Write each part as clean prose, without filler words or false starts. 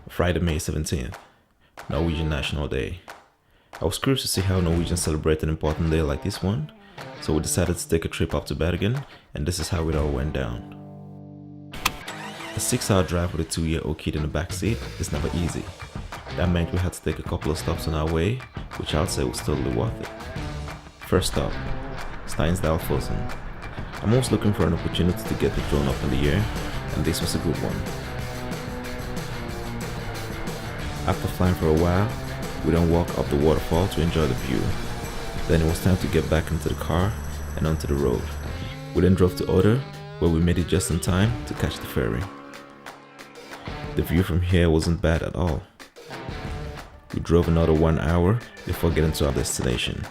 Friday, May 17th, Norwegian National Day. I was curious to see how Norwegians celebrate an important day like this one, so we decided to take a trip up to Bergen, and this is how it all went down. A 6-hour drive with a 2-year-old kid in the backseat is never easy. That meant we had to take a couple of stops on our way, which I'd say was totally worth it. First stop, Steinsdalfossen. I'm always looking for an opportunity to get the drone up in the air, and this was a good one. After flying for a while, we then walked up the waterfall to enjoy the view. Then it was time to get back into the car and onto the road. We then drove to Odder, where we made it just in time to catch the ferry. The view from here wasn't bad at all. We drove another 1 hour before getting to our destination.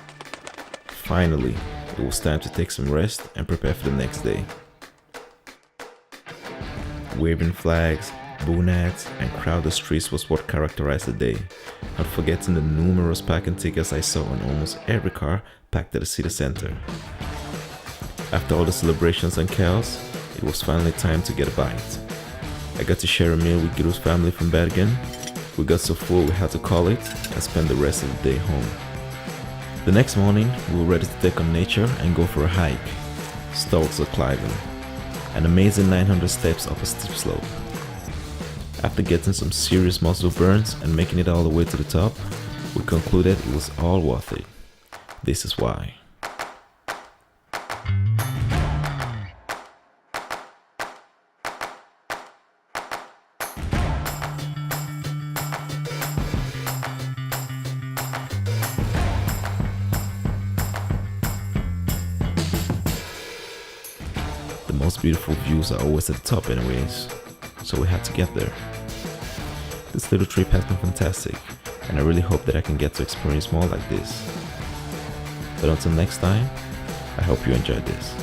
Finally, it was time to take some rest and prepare for the next day. Waving flags, bunads, and crowded streets was what characterized the day, not forgetting the numerous parking tickets I saw on almost every car packed at the city center. After all the celebrations and chaos, it was finally time to get a bite. I got to share a meal with Guru's family from Bergen. We got so full we had to call it and spend the rest of the day home. The next morning, we were ready to take on nature and go for a hike. Stoltz of climbing, an amazing 900 steps up a steep slope. After getting some serious muscle burns and making it all the way to the top, we concluded it was all worth it. This is why. The most beautiful views are always at the top anyways, so we had to get there. This little trip has been fantastic, and I really hope that I can get to experience more like this. But until next time, I hope you enjoyed this.